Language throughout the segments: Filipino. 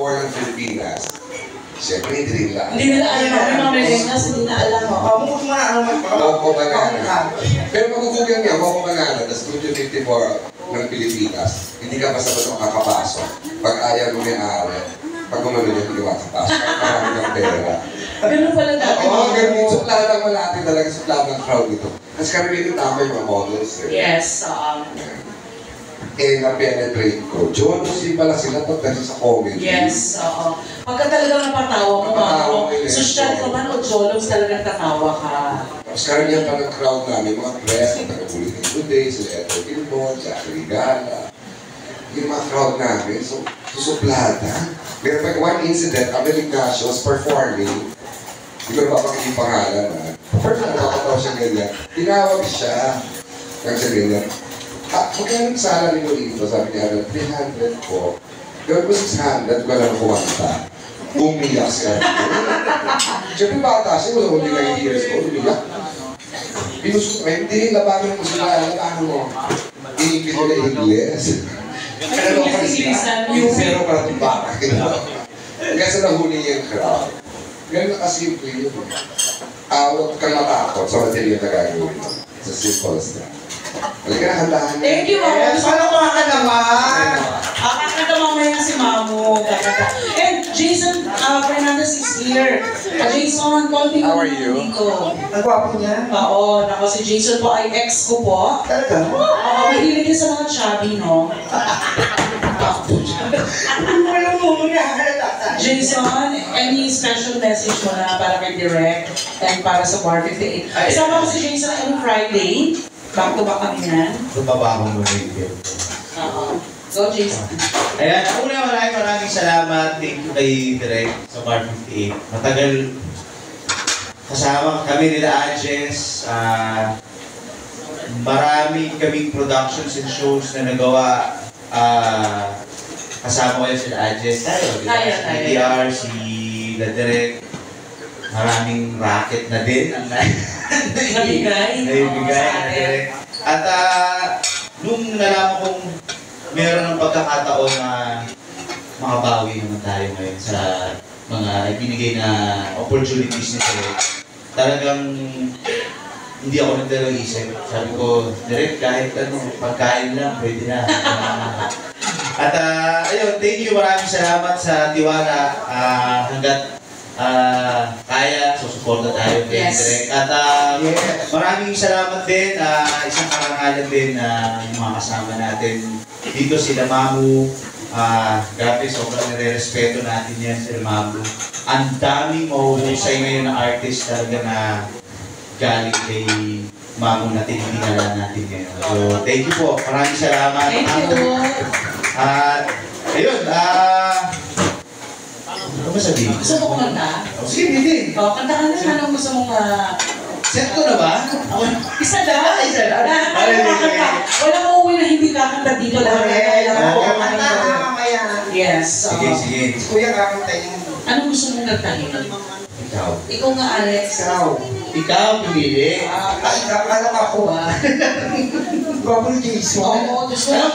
born in Filipinas. Siyempre, hindi nila. Hindi nila alam ako, yung mga millennials, hindi na alam mo. Mukha mo na ano Coco Banana. Pero magugugyan niya, Coco Banana, the Studio 54 ng Pilipinas, hindi ka basta-basta makakapasok. Pag ayaw mo may araw, pag umano niya, hindi ka makakapasok. Marami kang pera. Ganun pala dati. Oo, ganun. Suplahan lang malati talaga, suplahan ng crowd ito. Kasi kami rin tama yung mga models. Yes, na-penetrate ko. Joan Lucy pala sila pagdating sa comedy. yes, oo. Pagka talagang napatawa mo, social ka man o jolos, talagang tatawa ka. Tapos karamihan pa ng crowd namin, mga press, taga-Bulletin Today, sila Ethel Gilmore, Jackie Gala. Yung mga crowd namin, so susuplada. Meron pa one incident, Amelie Ignacio was performing, hindi ko napapakita yung pangalan na, perform na ako siya ganyan. Tinawag siya, kaya siya ganyan. Magkano salary mo dito? Sabi niya, 300 po. Gawin ko 600, ko lang kumanta. Umiyak siya. Siyempre bata siya, wala only 9 years old, umiyak. Pinusok ko, hindi, labanan mo sila, labanan mo. Iingit ko na Ingles. Pero ka sila, yung zero para itong baka. Kasi nahuli yung crowd. Ganun na kasimple yun. Huwag kang matakot sa material na gagawin mo. It's as simple as that. Halika na, handahan na. Thank you, Mamo. Paano ka naman? Kakanta mamaya si Mamo. And Jason Fernandez is here. Jason, konti How are you? dito. Ang gwapo niya. Oo, nako si Jason po ay ex ko po. Talaga? Mahilig din sa mga chubby, no? Walang mo niya. Jason, any special message mo na para kay Direk and para sa Bar 58? Isama ko si Jason on Friday. Back to back kami yan. Bumaba akong mag-review. Oo. Go, Jason. Ayan, una maraming salamat. Thank you kay Direk sa Bar 58. Matagal kasama kami nila Ajes. Marami kaming productions and shows na nagawa. Kasama ko yan sila Ajes. Tayo. Si DDR, si Direk. Maraming racket na din. Nabigay. At nung nalaman kong meron ng pagkakataon na makabawi naman tayo ngayon sa mga ibinigay na opportunities ni Direk, talagang hindi ako nagdalawang isip. Sabi ko, Direk, kahit ano, pagkain lang, pwede na. At ayun, thank you, maraming salamat sa tiwala hanggat kaya, susuporta tayo kay Direk. At maraming salamat din, isang karangalan din yung mga kasama natin dito, sila Mamu. Grabe, sobrang nire-respeto natin yan, sila Mamu. Ang daming mahuhusay ngayon na artist talaga na galing kay Mamu na tinitinalan natin ngayon. So, thank you po. Maraming salamat. Thank you. At, ayun, ano ba sabihin? Gusto mo kumanta? Sige, hindi. Kanta ka na. Anong gusto mong Set ko na ba? Isa na? Isa na. Walang uuwi na hindi kakanta dito. Lahat na kailangan ko Kanta ka mamaya. Yes. Sige. Kuya kakantayin. Anong gusto mong kantahin? Ikaw. Ikaw nga, Alex. Ikaw, pumili. Alam ako ba? Gwapo ni Jason. Oo, gusto mo.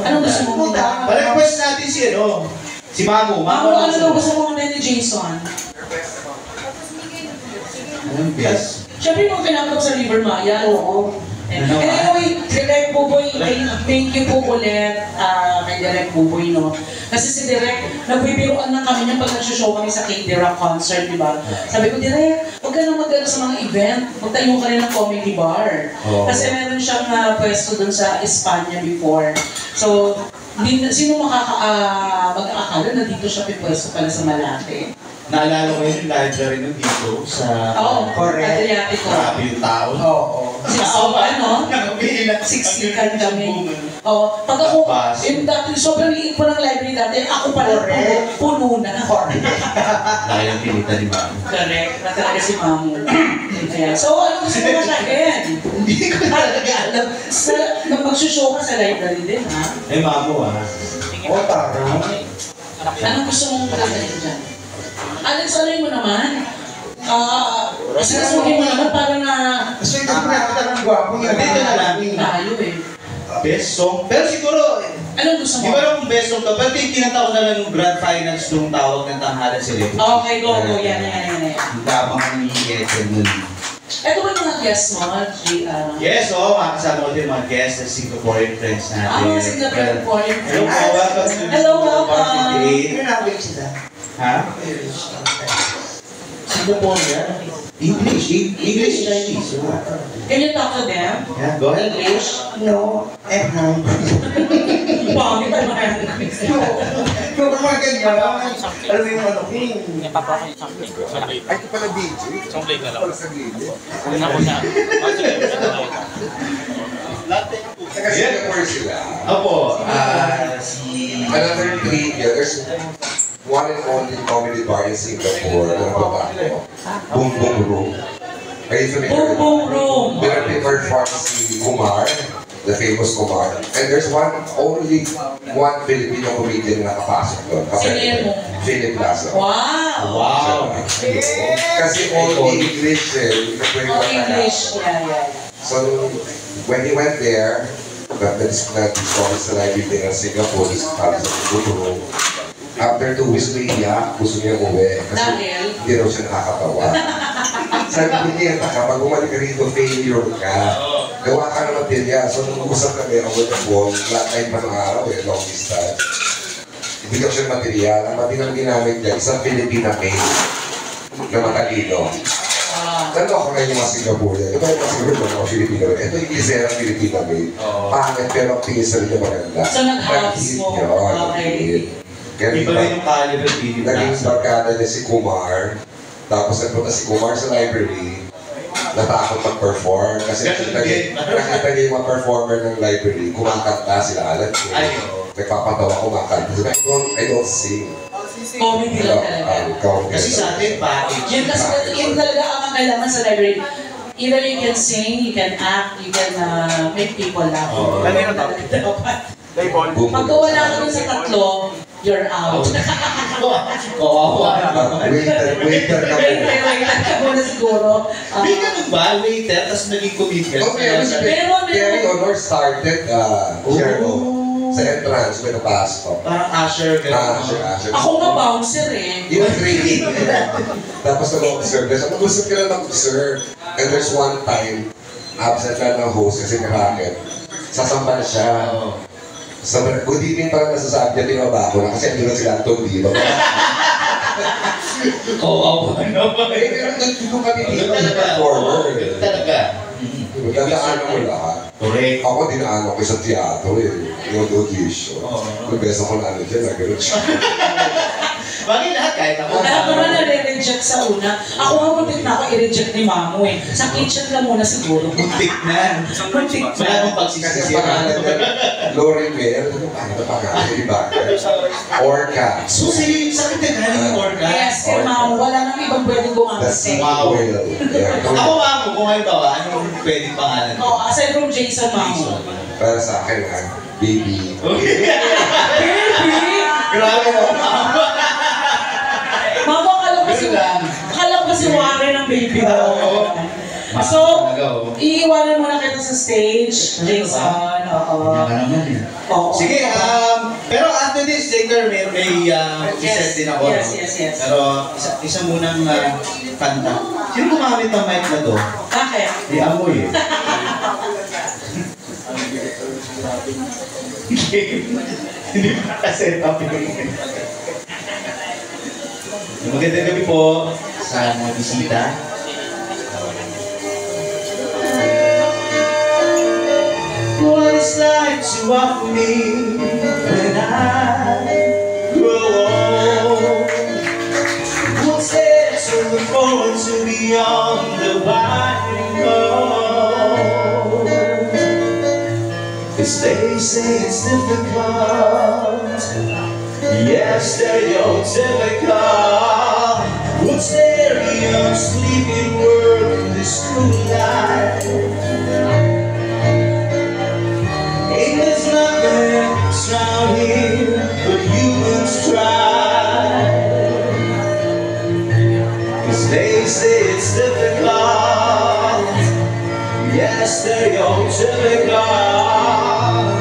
Anong gusto mong kantahin? Pa-request natin si Mamu. Ano gusto mong kantahin ni Jason? Anong best? Siyempre yung pinapag sa River Maya. Oo. Anyway, Direk Buboy, thank you po ulit kay Direk Buboy, no? Kasi si Direk, nagbibiruan na kami niya pag nag-show kami sa K-Dira concert, di ba? Sabi ko, Direk, huwag ka nang mag-ano sa mga event. Magtayo ka rin ng comedy bar. Kasi meron siyang pwesto dun sa Espanya before. So, sino mag-aakala na dito siya pipwesto pala sa Malate? Naalala ko yung library nung dito sa... correct. Adriatico. Marami yung tao. Siksikan kami. Pag ako, yung dati, sobrang liit po ng library dati, ako pala puno na. Dahil ang pinita ni Mamu. Correct. Na talaga si Mamu. So, ano gusto mo masyagin? Hindi ko talaga alam. Magsushow ka sa library din, ha? Ay, Mamu, Tara. Anong gusto mong magandang dyan? Alex, alay mo naman. Sinasugin mo naman para na... Kasi ito pinakita ng gwapo niya. Dito na lang. Tayo eh. Best song? Pero siguro, Anong gusto di mo? ba lang kung best song ka? Ba't yung kinanta ko na lang yung grand finals nung tawag ng tanghalan celebrity? Okay, go. Yan. Yung lamang ang nangyayari nun. Ito ba yung mga guests mo, G? Yes, oo. Makasama ko din mga guests at Singaporean friends natin. Singaporean Hello po, welcome to Hello, welcome. Ano language sila? Ha? Singaporean? English, Chinese. Can you talk to them? Yeah, go ahead. English? No. Pangit naman. Yung mga ganyan, alam mo yung ano, ay, ito pala DJ. Pala sa gilid. Taga Singapore sila. Opo, si... Another trivia, there's one and only comedy bar in Singapore na babae. Boom Boom Room. Are you familiar? Boom Boom Room. There they perform si Kumar, the famous Kumar. And there's only one Filipino comedian na nakapasok doon. Sino yan mo? Philip Lazo. Wow! Kasi all English eh. Oh, English. Yeah. So, when he went there, na-discover sa library ng Singapore, para sa Singapore, after 2 weeks na iyak, gusto niya umuwi. Kasi Dahil? hindi raw siya nakakatawa. Sabi ko niya, kapag bumalik ka rito, failure ka. Gawa ka ng material. So, nung usap kami over the phone, flat time pa ng araw long distance. Hindi ko siya material. Ang material ginamit niya, isang Filipina maid na matalino. Tanto ako ngayon yung mga Singapore. Ito yung mga Singapore, mga Filipino. Ito yung Gisela Filipina maid. Pangit, pero ang pinisa rin niya maganda. So, nag-house mo. Okay. Iba rin yung caliber Philip Naging Lazo. barkada niya si Kumar. Tapos nagpunta si Kumar sa library. Natakot mag-perform. Kasi nakita niya yung mga performer ng library. Kumakanta sila alam ko. Nagpapatawa kumakanta. Sabi ko, I don't sing. Comedy lang talaga. Kasi sa atin, package. Yun talaga ang kailangan sa library. Either you can sing, you can act, you can make people laugh. Kanino to? Pag wala ka dun sa tatlo, you're out. Waiter ka Wait muna. ka muna siguro. May ganun ba? Waiter, tapos naging comedian. Okay, Meron. Terry Honor started sa entrance, may napasok. Parang usher, gano'n. Asher. Ako nga bouncer eh. Yun ang training. Tapos nag-observe. Sabi ko, gusto ka na mag-observe. And there's one time, absent lang ng host kasi may racket. Sasamba na siya. Sabi, good evening parang nasasabi niya, tinaba ako na kasi andun na sila Anton Di ba? Oo, Eh, pero nagtutong kami dito na performer. Talaga. Dadaanan mo lahat. Correct. Ako dinaanan ko sa teatro eh. Yung audition. Nag-besa ko na ano dyan, nag-gano'n siya. Bagay lahat, kahit ako. Lahat naman na-reject sa una. Ako nga muntik na ako i-reject ni Mamo eh. Sa kitchen lang muna siguro. Muntik na. Muntik Wala na. akong Kasi pagsisisihan. pangalan niya, Lauren Mer, ano na pangalan, di ba? Orca. So, sa akin galing yung organ. Yes, kay Mamo. Wala nang ibang pwedeng The gumamit Sea sa Whale. Yeah. Ako mamo, kung halimbawa, anong pwedeng pangalan? Oh, aside from Jason Mamo. Para sa akin, baby. Baby! Grabe mo, mamo. Mamo, akala ko si Warren ang baby mo. So, iiwanan mo na kita sa stage, Jason. Oo. Oo. Sige, pero after this, Jaker, may set din ako. Yes. Pero isa munang kanta. Sino gumamit ng mic na to? Bakit? Di amoy eh. Hindi pa ka-set up yun. Magandang gabi po sa mga bisita. What it's like to walk with me when I grow old. What's there to look forward to beyond the wide road? 'Cause they say it's difficult. Yes, stereotypical. What's there beyond sleeping world in this cruel life? Ain't there's nothing around here but humans try. 'Cause they say it's difficult. Yes, stereotypical.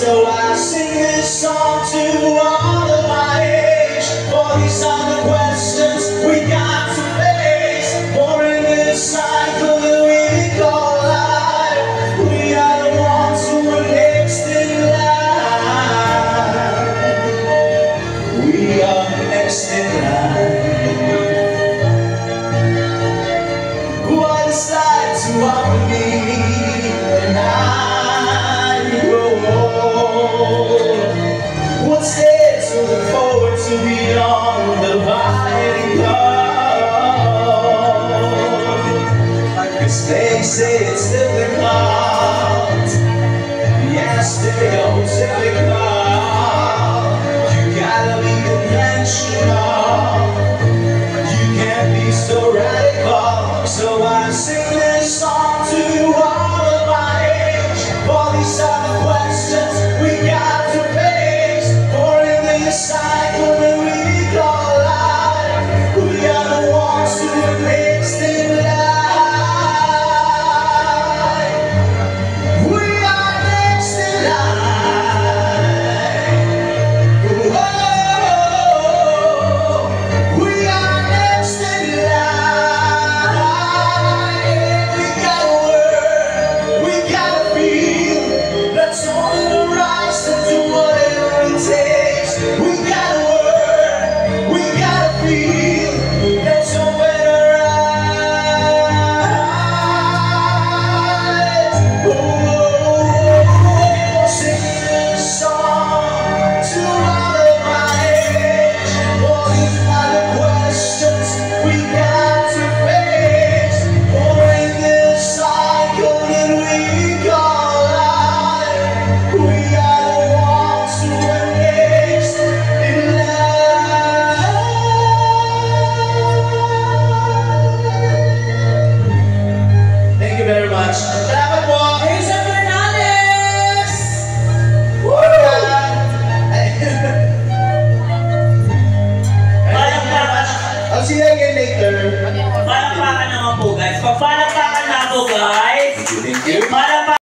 So I sing this song to all of my age, for these are the questions we got to face. For in this cycle that we call life, we are the ones who are next in line. We are next in line. What it's like to offer me when I grow old. What's there to look forward to beyond the dividing line? 'Cause they say it's difficult. Yes, it's difficult. You gotta be conventional. You can't be so radical. So I sing this song to all of my age, for these are the questions we got to face. For in this cycle that we call life, we are the ones who are next in line. We are next in line. Whoa, we are next in line. We gotta work, we gotta feel. Let's on the rise to do whatever it takes. We gotta work, we gotta feel. Let's open our eyes. Oh, sing this song to all of my age. For these are the questions we got to face. For in this cycle that we call life, we are the ones who are next in line. Thank you very much. Salamat po. Hazel Fernandez! I'll see you again later. Palakpakan naman po guys. Pagpalakpakan na po guys. Thank you. Palakpakan.